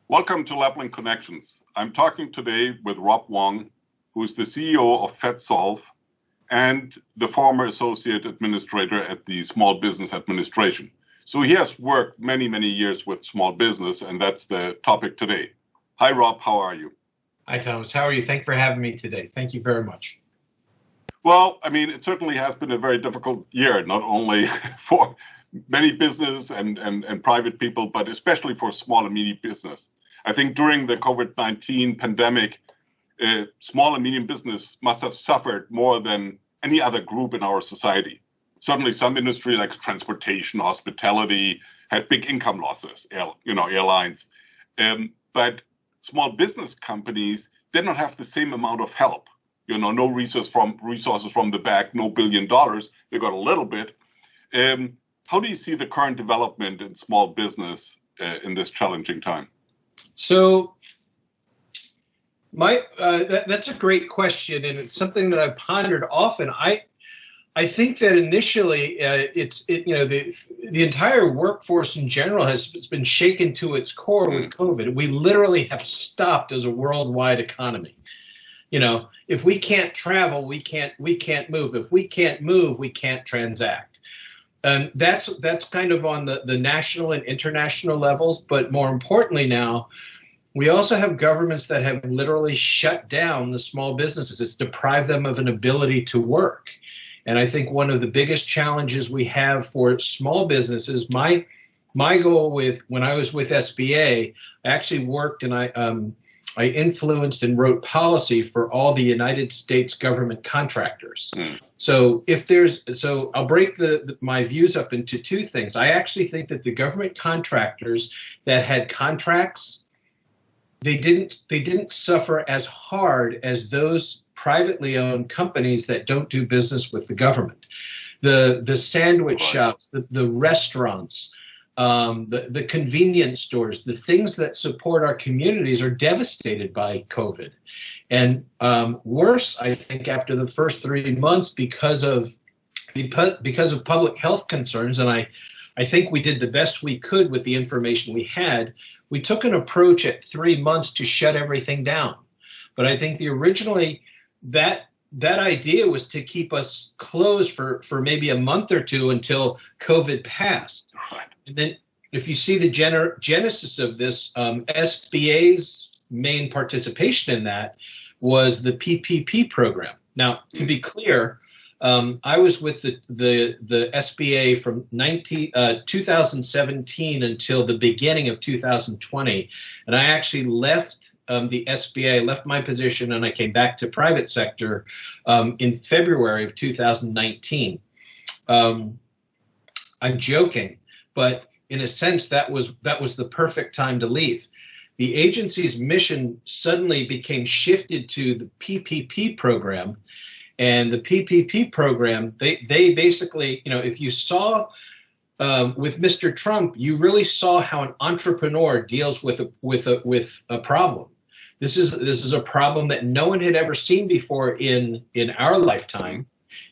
Welcome to Laplink Connections. I'm talking today with Robb Wong, who's the CEO of Fedsolve and the former associate administrator at the Small Business Administration. So he has worked many, many years with small business, and that's the topic today. Hi, Robb. How are you? Hi, Thomas. How are you? Thanks for having me today. Thank you very much. Well, I mean, it certainly has been a very difficult year, not only for many business and private people, but especially for small and medium business. I think during the COVID-19 pandemic, small and medium business must have suffered more than any other group in our society. Certainly some industry like transportation, hospitality had big income losses, airlines. But small business companies did not have the same amount of help. No resources from the back, no $1 billion. They got a little bit. How do you see the current development in small business in this challenging time? So that's a great question, and it's something that I've pondered often. I think that initially the entire workforce in general has been shaken to its core with COVID. We literally have stopped as a worldwide economy. If we can't travel, we can't move. If we can't move, we can't transact. And that's kind of on the national and international levels. But more importantly now, we also have governments that have literally shut down the small businesses. It's deprived them of an ability to work. And I think one of the biggest challenges we have for small businesses, my goal when I was with SBA, I actually worked and I influenced and wrote policy for all the United States government contractors. So I'll break my views up into two things. I actually think that the government contractors that had contracts, they didn't suffer as hard as those privately owned companies that don't do business with the government. The sandwich shops, the restaurants, the convenience stores, the things that support our communities are devastated by COVID. And worse, I think, after the first 3 months because of public health concerns, and I think we did the best we could with the information we had. We took an approach at 3 months to shut everything down. But I think originally that idea was to keep us closed for maybe a month or two until COVID passed. Right. And then if you see the genesis of this, SBA's main participation in that was the PPP program. Now, to be clear, I was with the SBA from 2017 until the beginning of 2020, and I actually left the SBA, left my position, and I came back to private sector in February of 2019. I'm joking, but in a sense, that was the perfect time to leave. The agency's mission suddenly became shifted to the PPP program. And the PPP program, they basically, if you saw with Mr. Trump, you really saw how an entrepreneur deals with a problem. This is a problem that no one had ever seen before in our lifetime.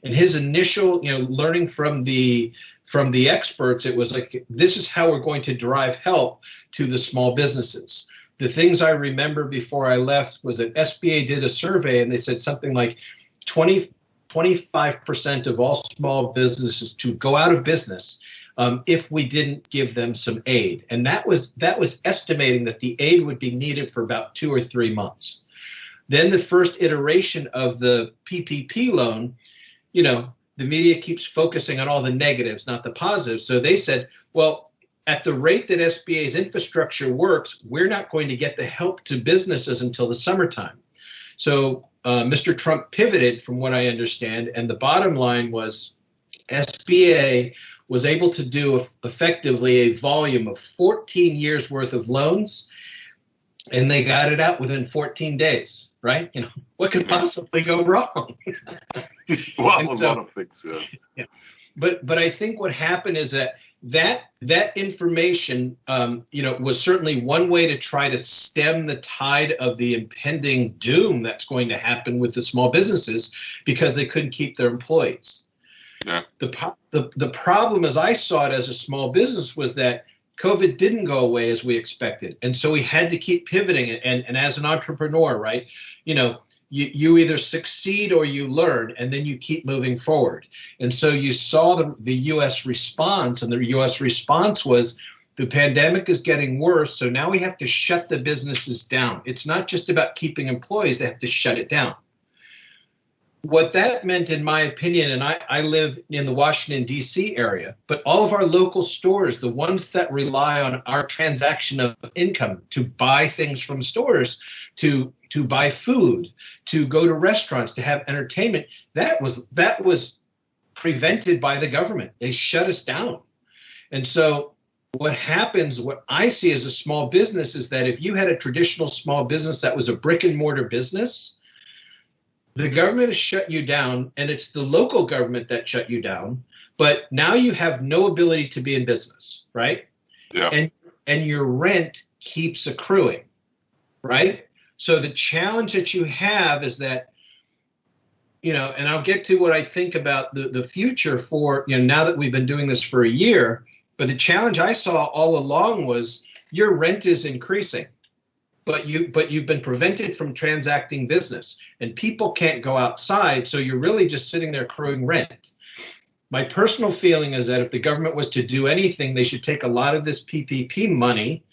And his initial, learning from the experts, it was like, this is how we're going to drive help to the small businesses. The things I remember before I left was that SBA did a survey, and they said something like 25% of all small businesses to go out of business if we didn't give them some aid. And that was estimating that the aid would be needed for about 2 or 3 months. Then the first iteration of the PPP loan, the media keeps focusing on all the negatives, not the positives. So they said, well, at the rate that SBA's infrastructure works, we're not going to get the help to businesses until the summertime. So Mr. Trump pivoted, from what I understand, and the bottom line was SBA was able to do effectively a volume of 14 years worth of loans, and they got it out within 14 days, right? What could possibly go wrong? Well, a lot of things, yeah. But I think what happened is that information, was certainly one way to try to stem the tide of the impending doom that's going to happen with the small businesses because they couldn't keep their employees. Yeah. The problem, as I saw it as a small business, was that COVID didn't go away as we expected. And so we had to keep pivoting. And as an entrepreneur, right, you either succeed or you learn, and then you keep moving forward. And so you saw the U.S. response, and the U.S. response was, the pandemic is getting worse, so now we have to shut the businesses down. It's not just about keeping employees, they have to shut it down. What that meant, in my opinion, and I live in the Washington, D.C. area, but all of our local stores, the ones that rely on our transaction of income to buy things from stores, to buy food, to go to restaurants, to have entertainment, that was prevented by the government. They shut us down. And so what happens, what I see as a small business, is that if you had a traditional small business that was a brick and mortar business, the government has shut you down, and it's the local government that shut you down, but now you have no ability to be in business, right? Yeah. And your rent keeps accruing, right? So the challenge that you have is that, and I'll get to what I think about the future for, now that we've been doing this for a year, but the challenge I saw all along was your rent is increasing, but you've been prevented from transacting business, and people can't go outside, so you're really just sitting there accruing rent. My personal feeling is that if the government was to do anything, they should take a lot of this PPP money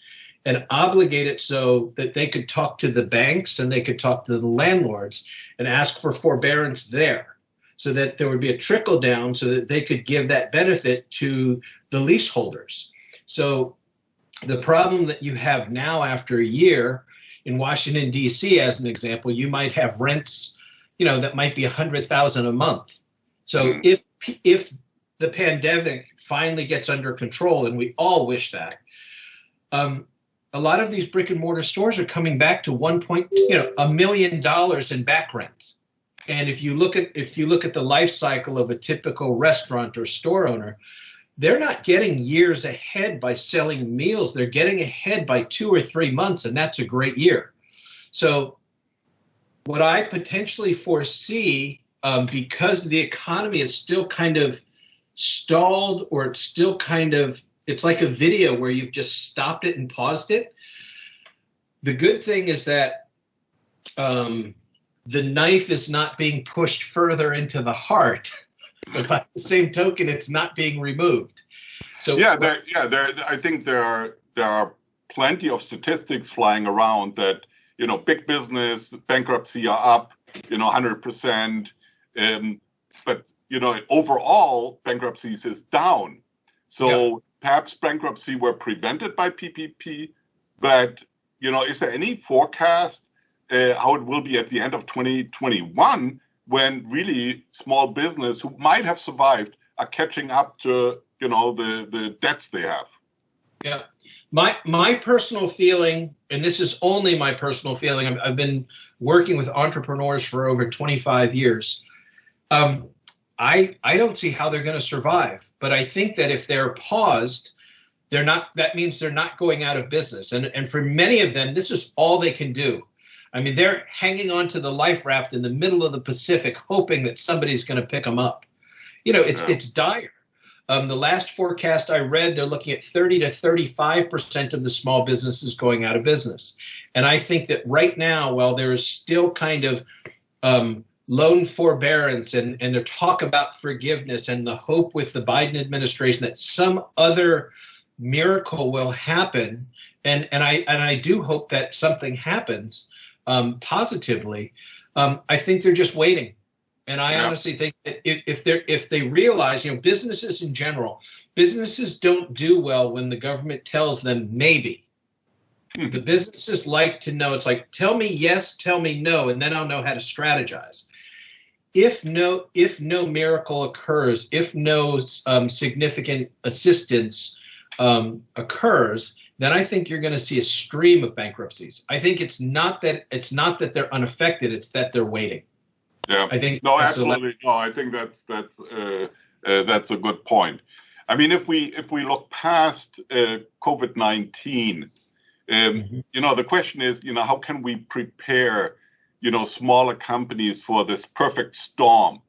and obligate it so that they could talk to the banks and they could talk to the landlords and ask for forbearance there, so that there would be a trickle down so that they could give that benefit to the leaseholders. So the problem that you have now after a year in Washington, D.C., as an example, you might have rents, that might be $100,000 a month. So if the pandemic finally gets under control, and we all wish that, a lot of these brick and mortar stores are coming back to $1 million in back rent. And if you look at the life cycle of a typical restaurant or store owner, they're not getting years ahead by selling meals. They're getting ahead by 2 or 3 months, and that's a great year. So what I potentially foresee, because the economy is still kind of stalled, or it's still it's like a video where you've just stopped it and paused it. The good thing is that the knife is not being pushed further into the heart, but by the same token, it's not being removed. So I think there are plenty of statistics flying around that big business bankruptcy are up 100%, but overall bankruptcies is down. So perhaps bankruptcy were prevented by PPP, but is there any forecast how it will be at the end of 2021, when really small business who might have survived are catching up to the debts they have? Yeah, my personal feeling, and this is only my personal feeling, I've been working with entrepreneurs for over 25 years. I don't see how they're going to survive, but I think that if they're paused, that means they're not going out of business. And for many of them, this is all they can do. I mean, they're hanging on to the life raft in the middle of the Pacific, hoping that somebody's going to pick them up. It's dire. The last forecast I read, they're looking at 30 to 35% of the small businesses going out of business. And I think that right now, while there is still kind of loan forbearance and their talk about forgiveness and the hope with the Biden administration that some other miracle will happen, and I do hope that something happens positively, I think they're just waiting. And I honestly think that if they realize, businesses in general, businesses don't do well when the government tells them maybe. The businesses like to know. It's like, tell me yes, tell me no, and then I'll know how to strategize. If no miracle occurs, if no significant assistance occurs, then I think you're going to see a stream of bankruptcies. I think it's not that they're unaffected; it's that they're waiting. Yeah, I think absolutely. No, I think that's a good point. I mean, if we look past COVID-19, the question is, how can we prepare, smaller companies for this perfect storm?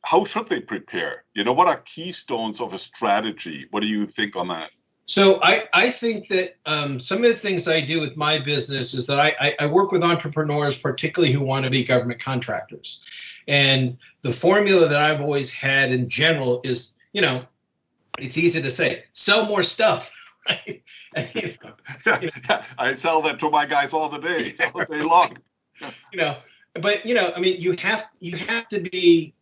how should they prepare? What are keystones of a strategy? What do you think on that? So I think that some of the things I do with my business is that I work with entrepreneurs, particularly who want to be government contractors. And the formula that I've always had in general is, it's easy to say, sell more stuff. Right? And, I sell that to my guys all day long. But I mean, you have to be.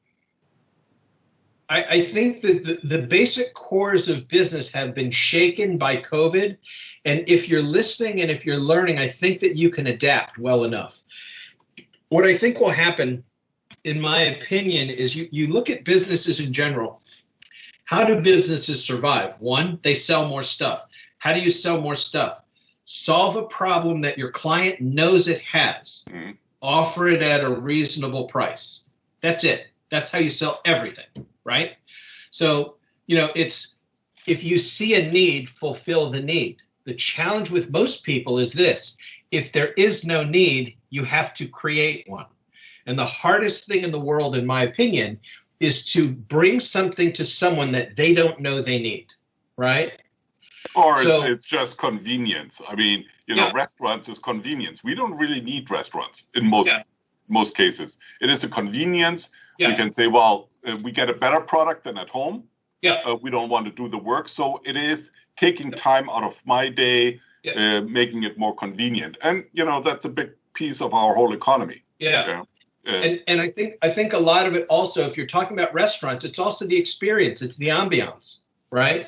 I think that the basic cores of business have been shaken by COVID. And if you're listening and if you're learning, I think that you can adapt well enough. What I think will happen, in my opinion, is you look at businesses in general. How do businesses survive? One, they sell more stuff. How do you sell more stuff? Solve a problem that your client knows it has. Mm-hmm. Offer it at a reasonable price. That's it. That's how you sell everything. Right? So, it's if you see a need, fulfill the need. The challenge with most people is this: if there is no need, you have to create one. And the hardest thing in the world, in my opinion, is to bring something to someone that they don't know they need. Right? Or it's just convenience. I mean, restaurants is convenience. We don't really need restaurants in most cases. It is a convenience. Yeah. We can say, well, we get a better product than at home. Yeah. We don't want to do the work. So it is taking time out of my day, making it more convenient. And, that's a big piece of our whole economy. Yeah. And I think a lot of it also, if you're talking about restaurants, it's also the experience. It's the ambiance, right?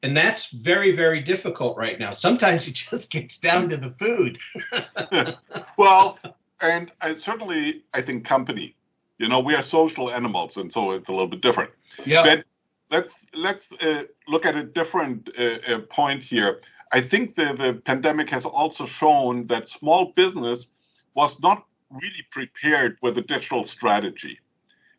And that's very, very difficult right now. Sometimes it just gets down to the food. Well, and certainly I think company. We are social animals, and so it's a little bit different. Yeah. But let's look at a different point here. I think the pandemic has also shown that small business was not really prepared with a digital strategy.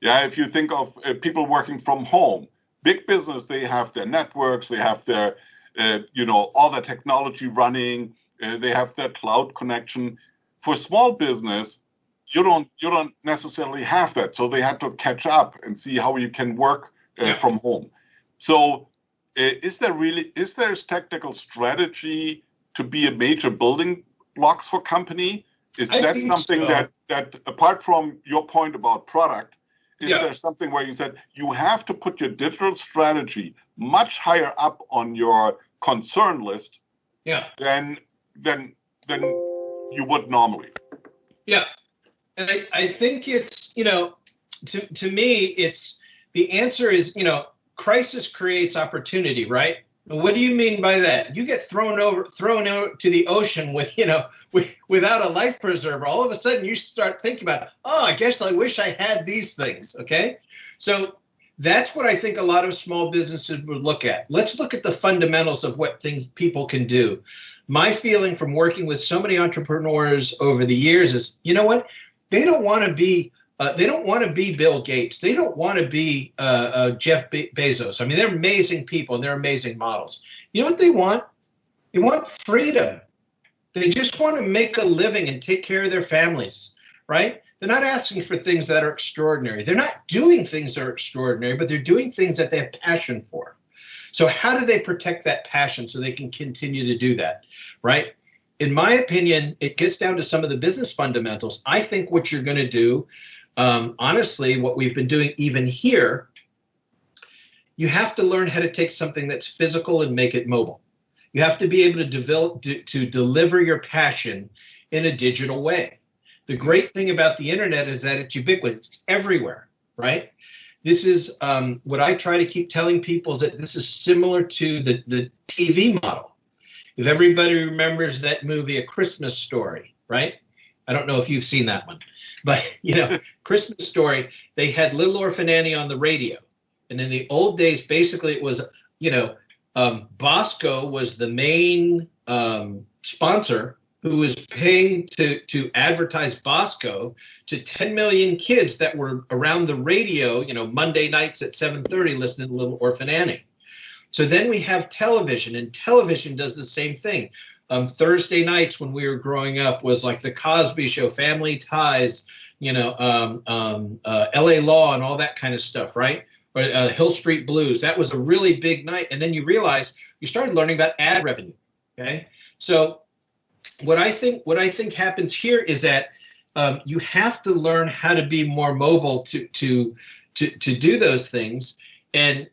Yeah, if you think of people working from home, big business, they have their networks, they have their, all the technology running, they have their cloud connection. For small business, you don't necessarily have that. So they had to catch up and see how you can work from home. So is there a technical strategy to be a major building blocks for company? Is that something that apart from your point about product, is there something where you said you have to put your digital strategy much higher up on your concern list than you would normally? Yeah. And I think it's, to me, it's the answer is, crisis creates opportunity, right? And what do you mean by that? You get thrown out to the ocean without a life preserver. All of a sudden you start thinking about, I guess I wish I had these things. Okay. So that's what I think a lot of small businesses would look at. Let's look at the fundamentals of what things people can do. My feeling from working with so many entrepreneurs over the years is, you know what? They don't want to be Bill Gates. They don't want to be Jeff Bezos. I mean, they're amazing people and they're amazing models. You know what they want? They want freedom. They just want to make a living and take care of their families, right? They're not asking for things that are extraordinary. They're not doing things that are extraordinary, but they're doing things that they have passion for. So how do they protect that passion so they can continue to do that, right? In my opinion, it gets down to some of the business fundamentals. I think what you're going to do, honestly, what we've been doing even here, you have to learn how to take something that's physical and make it mobile. You have to be able to deliver your passion in a digital way. The great thing about the internet is that it's ubiquitous. It's everywhere, right? This is what I try to keep telling people is that this is similar to the TV model. If everybody remembers that movie, A Christmas Story, right? I don't know if you've seen that one, but Christmas Story, they had Little Orphan Annie on the radio. And in the old days, basically it was, Bosco was the main sponsor who was paying to advertise Bosco to 10 million kids that were around the radio, Monday nights at 7:30 listening to Little Orphan Annie. So then we have television, and television does the same thing. Thursday nights when we were growing up was like The Cosby Show, Family Ties, LA Law and all that kind of stuff, right? Or Hill Street Blues. That was a really big night. And then you realize you started learning about ad revenue. Okay, so what I think happens here is that you have to learn how to be more mobile to do those things. And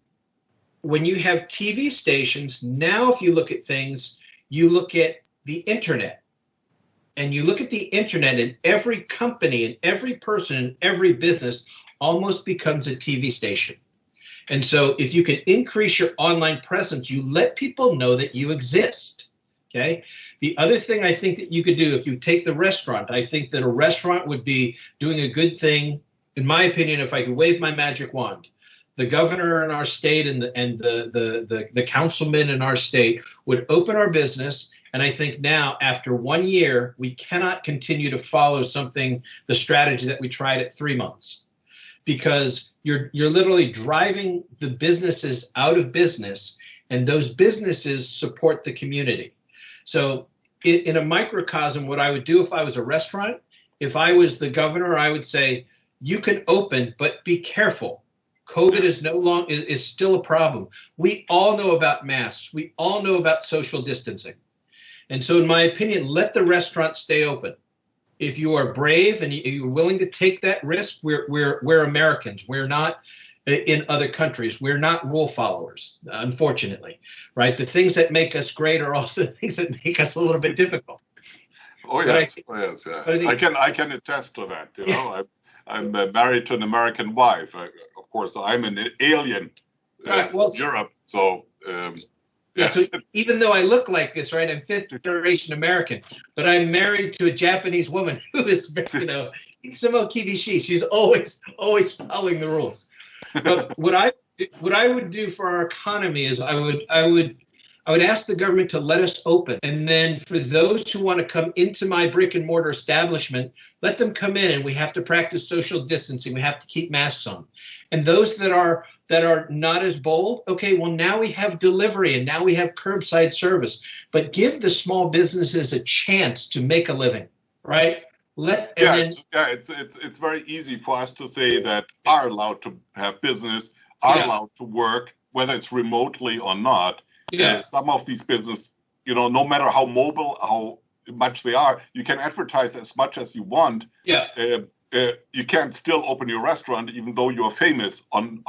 when you have TV stations, now if you look at things, you look at the internet. And you look at the internet, and every company and every person and every business almost becomes a TV station. And so if you can increase your online presence, you let people know that you exist. Okay. The other thing I think that you could do, if you take the restaurant, I think that a restaurant would be doing a good thing, in my opinion, if I could wave my magic wand. The governor in our state and the councilmen in our state would open our business. And I think now, after 1 year, we cannot continue to follow the strategy that we tried at 3 months, because you're literally driving the businesses out of business, and those businesses support the community. So in a microcosm, what I would do if I was a restaurant, if I was the governor, I would say, you can open, but be careful. COVID is still a problem. We all know about masks. We all know about social distancing. And so in my opinion, let the restaurant stay open. If you are brave and you're willing to take that risk, we're Americans. We're not in other countries. We're not rule followers, unfortunately, right? The things that make us great are also the things that make us a little bit difficult. Oh yes, yes. I can attest to that. You know, I'm married to an American wife. Of course, I'm an alien from Europe, so. Yeah, so even though I look like this, right, I'm fifth generation American, but I'm married to a Japanese woman who is, Sumo Kibishi. She's always following the rules. But what I would do for our economy is I would ask the government to let us open, and then for those who want to come into my brick and mortar establishment, let them come in, and we have to practice social distancing. We have to keep masks on, and those that are not as bold, okay, well, now we have delivery and now we have curbside service, but give the small businesses a chance to make a living, right? It's very easy for us to say that are allowed to have business, are allowed to work, whether it's remotely or not. Some of these business, no matter how mobile, how much they are, you can advertise as much as you want. You can't still open your restaurant even though you're famous on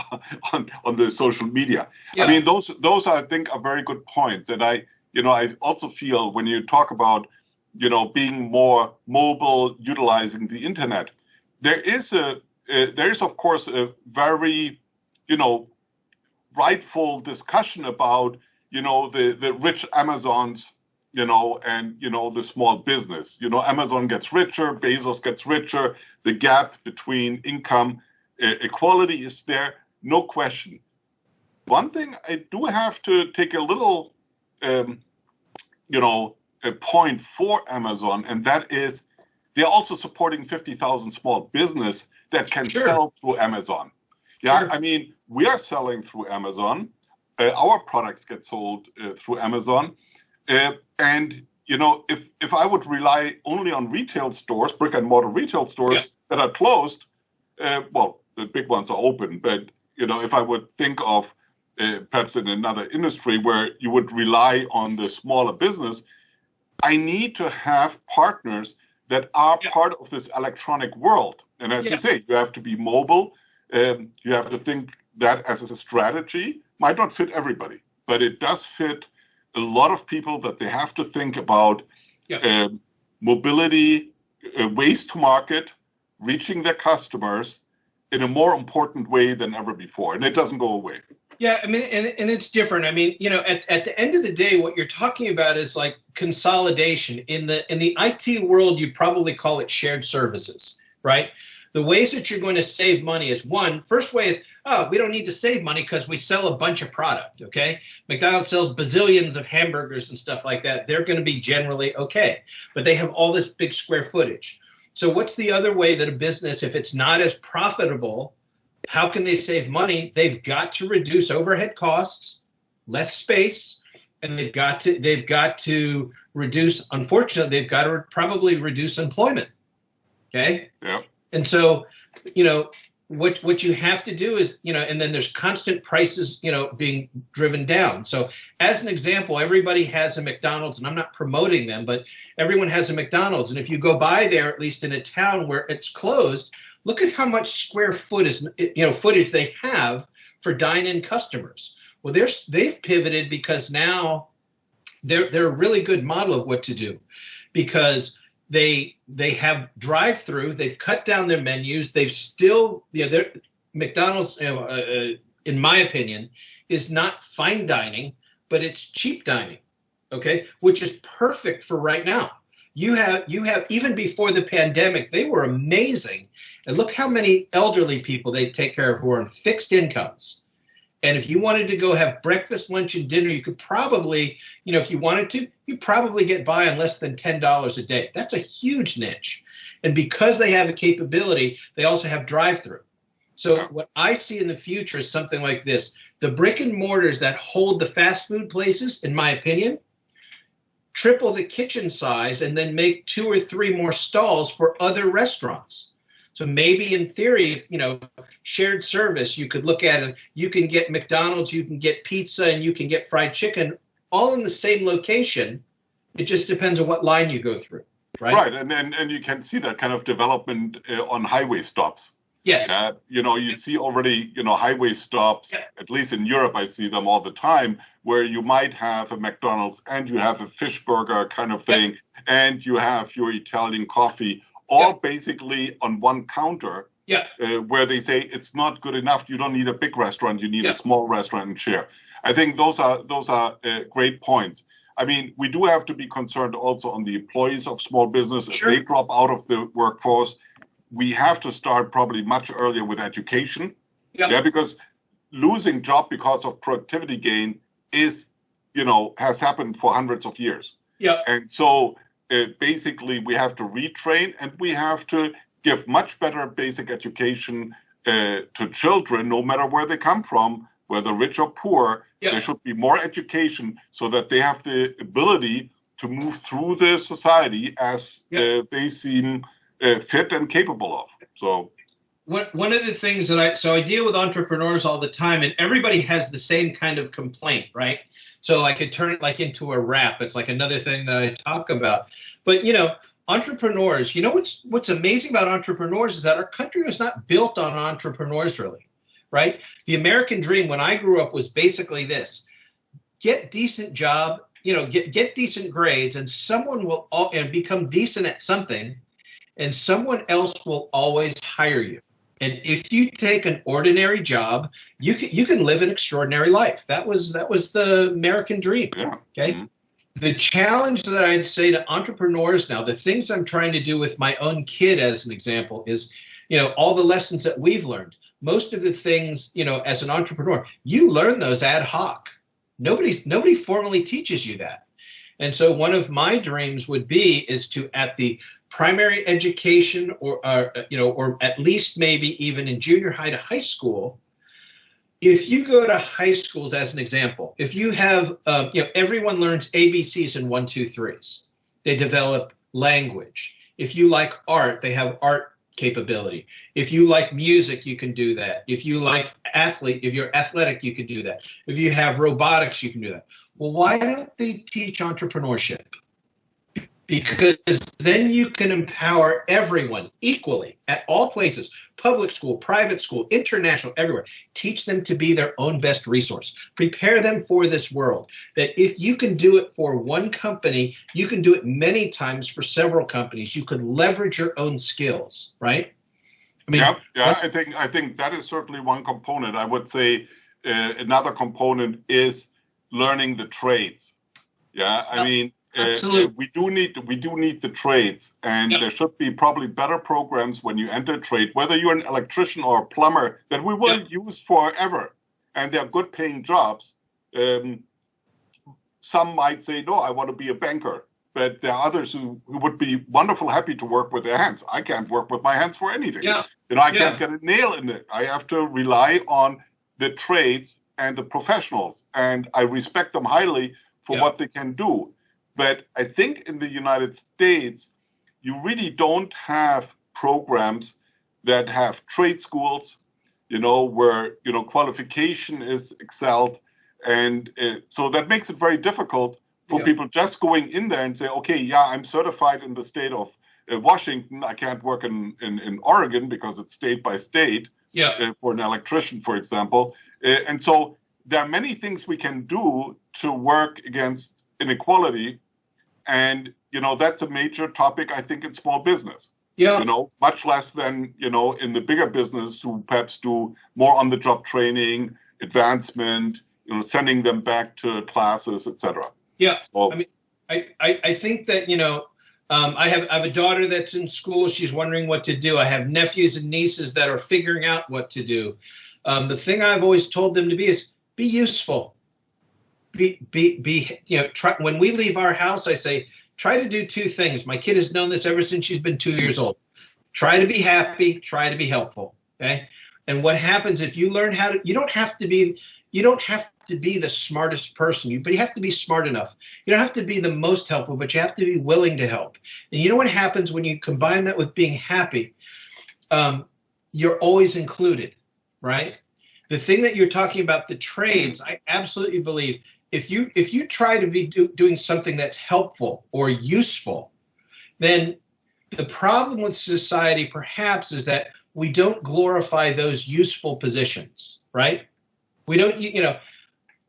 the social media. I mean, those I think are very good points. And I also feel when you talk about, being more mobile, utilizing the internet, there is of course a very, rightful discussion about, the rich Amazons, and, the small business. Amazon gets richer, Bezos gets richer, the gap between income equality is there, no question. One thing I do have to take a little, a point for Amazon, and that is they're also supporting 50,000 small business that can sell through Amazon. I mean, we are selling through Amazon. Our products get sold through Amazon. And, if I would rely only on retail stores, brick and mortar retail stores that are closed, well, the big ones are open. But, if I would think of perhaps in another industry where you would rely on the smaller business, I need to have partners that are part of this electronic world. And as you say, you have to be mobile. You have to think that as a strategy. Might not fit everybody, but it does fit a lot of people that they have to think about mobility, ways to market, reaching their customers in a more important way than ever before. And it doesn't go away. Yeah, I mean, and it's different. I mean, at the end of the day, what you're talking about is like consolidation. In the IT world, you probably call it shared services, right? The ways that you're going to save money is first way is, we don't need to save money because we sell a bunch of product, okay? McDonald's sells bazillions of hamburgers and stuff like that. They're going to be generally okay, but they have all this big square footage. So what's the other way that a business, if it's not as profitable, how can they save money? They've got to reduce overhead costs, less space, and they've got to reduce, unfortunately, they've got to probably reduce employment, okay? Yeah. And so, you know, what you have to do is, you know, and then there's constant prices, you know, being driven down. So as an example, everybody has a McDonald's, and I'm not promoting them, but everyone has a McDonald's. And if you go by there, at least in a town where it's closed, look at how much square foot is, you know, footage they have for dine-in customers. Well, they've pivoted because now they're a really good model of what to do, because they have drive-through. They've cut down their menus. They've still, you know, McDonald's, you know, in my opinion, is not fine dining, but it's cheap dining, okay, which is perfect for right now. You have even before the pandemic, they were amazing, and look how many elderly people they take care of who are on fixed incomes. And if you wanted to go have breakfast, lunch, and dinner, you could probably, you know, if you wanted to, you probably get by on less than $10 a day. That's a huge niche. And because they have a capability, they also have drive-through. So what I see in the future is something like this. The brick and mortars that hold the fast food places, in my opinion, triple the kitchen size and then make 2 or 3 more stalls for other restaurants. So maybe in theory, if, you know, shared service, you could look at it. You can get McDonald's, you can get pizza, and you can get fried chicken all in the same location. It just depends on what line you go through, right? Right, and you can see that kind of development on highway stops. Yes. You know, you see already, you know, highway stops, yeah. At least in Europe, I see them all the time, where you might have a McDonald's and you have a fish burger kind of thing, yeah. And you have your Italian coffee, all basically on one counter, where they say it's not good enough. You don't need a big restaurant. You need a small restaurant and share. I think those are great points. I mean, we do have to be concerned also on the employees of small business. Sure. If they drop out of the workforce, we have to start probably much earlier with education. Yeah, because losing job because of productivity gain is, you know, has happened for hundreds of years. Yeah. And so basically, we have to retrain, and we have to give much better basic education to children, no matter where they come from, whether rich or poor. Yeah. There should be more education so that they have the ability to move through the society as they seem fit and capable of. So one of the things that I deal with entrepreneurs all the time, and everybody has the same kind of complaint, right? So I could turn it like into a rap. It's like another thing that I talk about. But, you know, entrepreneurs, you know, what's amazing about entrepreneurs is that our country was not built on entrepreneurs, really, right? The American dream when I grew up was basically this: get decent job, you know, get decent grades, and someone will and become decent at something, and someone else will always hire you. And if you take an ordinary job, you can live an extraordinary life. That was the American dream. Yeah. Okay. Mm-hmm. The challenge that I'd say to entrepreneurs now, the things I'm trying to do with my own kid, as an example, is, you know, all the lessons that we've learned. Most of the things, you know, as an entrepreneur, you learn those ad hoc. Nobody formally teaches you that. And so one of my dreams would be is to, at the primary education or you know, or at least maybe even in junior high to high school, if you go to high schools, as an example, if you have, you know, everyone learns ABCs and 1, 2, 3s. They develop language. If you like art, they have art capability. If you like music, you can do that. If you like if you're athletic, you can do that. If you have robotics, you can do that. Well, why don't they teach entrepreneurship? Because then you can empower everyone equally at all places, public school, private school, international, everywhere. Teach them to be their own best resource. Prepare them for this world. That if you can do it for one company, you can do it many times for several companies. You could leverage your own skills, right? I mean, yeah. I think that is certainly one component. I would say another component is learning the trades. Yeah, I mean. Absolutely. We do need the trades, and there should be probably better programs when you enter trade, whether you're an electrician or a plumber, that we will use forever, and they're good paying jobs. Some might say, no, I want to be a banker, but there are others who would be wonderful, happy to work with their hands. I can't work with my hands for anything. Yeah. You know, I can't get a nail in it. I have to rely on the trades and the professionals, and I respect them highly for what they can do. But I think in the United States, you really don't have programs that have trade schools, where, qualification is excelled. And so that makes it very difficult for people just going in there and say, okay, yeah, I'm certified in the state of Washington. I can't work in Oregon because it's state by state for an electrician, for example. And so there are many things we can do to work against inequality. And, that's a major topic, I think, in small business. Yeah. Much less than, in the bigger business who perhaps do more on-the-job training, advancement, sending them back to classes, etc. Yeah. So, I mean, I think that, I have a daughter that's in school. She's wondering what to do. I have nephews and nieces that are figuring out what to do. The thing I've always told them to be is be useful. Try, when we leave our house, I say, try to do two things. My kid has known this ever since she's been 2 years old. Try to be happy, try to be helpful. Okay. And what happens if you learn how to, you don't have to be the smartest person, but you have to be smart enough. You don't have to be the most helpful, but you have to be willing to help. And you know what happens when you combine that with being happy? You're always included, right? The thing that you're talking about, the trades, I absolutely believe if you try to be doing something that's helpful or useful, then the problem with society perhaps is that we don't glorify those useful positions, right? We don't,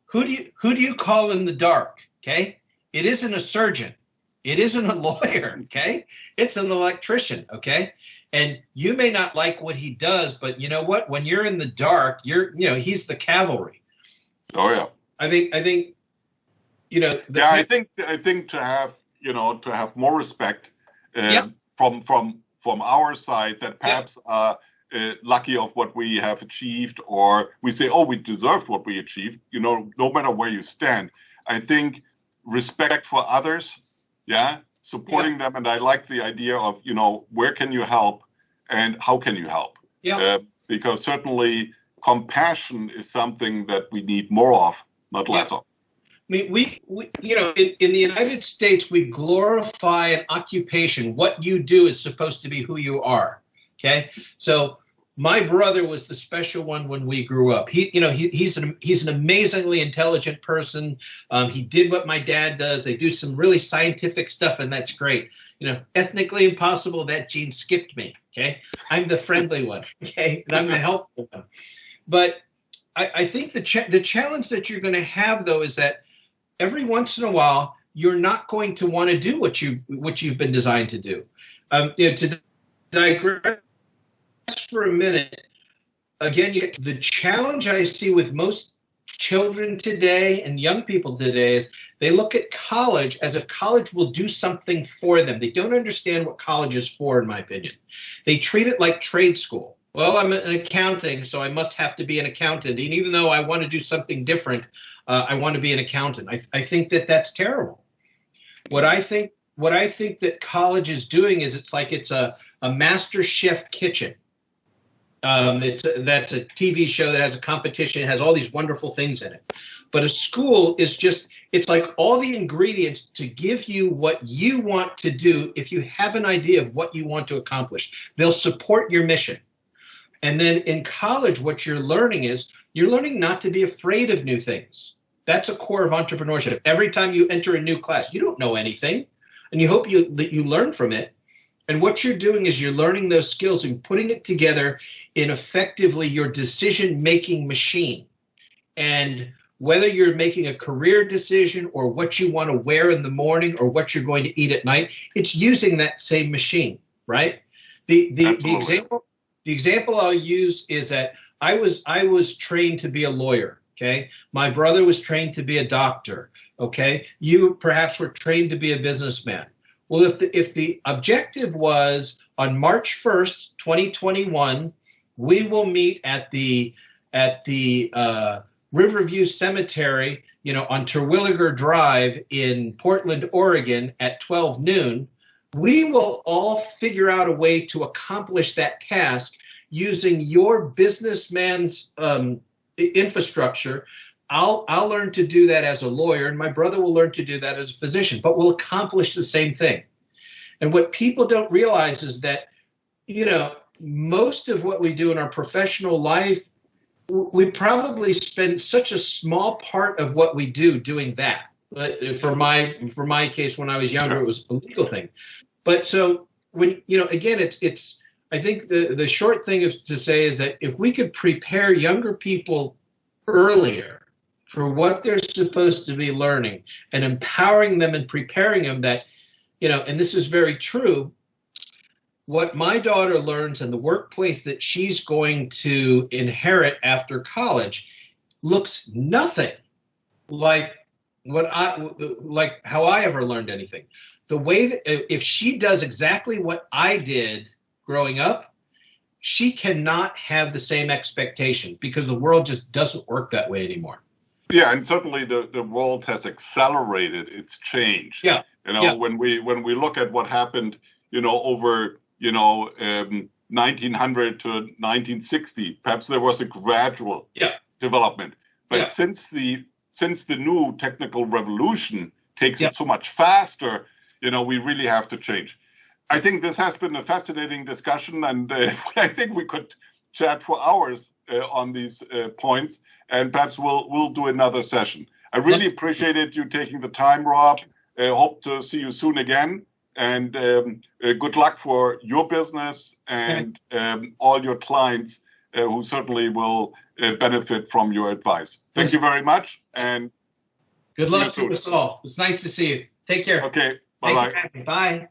who do you call in the dark? Okay, it isn't a surgeon, it isn't a lawyer. Okay, it's an electrician. Okay, and you may not like what he does, but you know what? When you're in the dark, he's the cavalry. Oh yeah. I think I think to have more respect from our side, that perhaps lucky of what we have achieved, or we say, oh, we deserved what we achieved, no matter where you stand. I think respect for others, supporting them. And I like the idea of, where can you help and how can you help? Because certainly compassion is something that we need more of, not less of. I mean, we in the United States, we glorify an occupation. What you do is supposed to be who you are. Okay, so my brother was the special one when we grew up. He's an amazingly intelligent person. He did what my dad does. They do some really scientific stuff, and that's great. Ethnically impossible, that gene skipped me. Okay, I'm the friendly one. Okay, and I'm the helpful one. But I think the challenge that you're going to have, though, is that every once in a while you're not going to want to do what you've been designed to do. To digress for a minute, again, the challenge I see with most children today and young people today is they look at college as if college will do something for them. They don't understand what college is for, in my opinion. They treat it like trade school. Well, I'm an accounting, so I must have to be an accountant. And even though I want to do something different, I want to be an accountant. I think that that's terrible. What I think that college is doing is it's a master chef kitchen. That's a TV show that has a competition. It has all these wonderful things in it. But a school is it's like all the ingredients to give you what you want to do. If you have an idea of what you want to accomplish, they'll support your mission. And then in college, what you're learning not to be afraid of new things. That's a core of entrepreneurship. Every time you enter a new class, you don't know anything, and you hope that you learn from it. And what you're doing is you're learning those skills and putting it together in effectively your decision-making machine. And whether you're making a career decision or what you want to wear in the morning or what you're going to eat at night, it's using that same machine, right? The example I'll use is that I was trained to be a lawyer. Okay, my brother was trained to be a doctor. Okay, you perhaps were trained to be a businessman. Well, if the objective was on March 1st, 2021, we will meet at the Riverview Cemetery, on Terwilliger Drive in Portland, Oregon at 12 noon. We will all figure out a way to accomplish that task using your businessman's infrastructure. I'll learn to do that as a lawyer, and my brother will learn to do that as a physician, but we'll accomplish the same thing. And what people don't realize is that, most of what we do in our professional life, we probably spend such a small part of what we do doing that. But for my case, when I was younger, it was a legal thing. But so when, again, it's I think the short thing is to say is that if we could prepare younger people earlier for what they're supposed to be learning and empowering them and preparing them that, and this is very true, what my daughter learns in the workplace that she's going to inherit after college looks nothing like how I ever learned anything. The way that if she does exactly what I did growing up, she cannot have the same expectation because the world just doesn't work that way anymore. Yeah, and certainly the world has accelerated its change. Yeah. When we look at what happened, over 1900 to 1960, perhaps there was a gradual development. But since the new technical revolution takes it so much faster, we really have to change. I think this has been a fascinating discussion, and I think we could chat for hours on these points, and perhaps we'll do another session. I really appreciated you taking the time, Rob. Hope to see you soon again, and good luck for your business and all your clients who certainly will benefit from your advice. Thank you very much, and good luck to us all. It's nice to see you. Take care. Okay, bye-bye. Bye.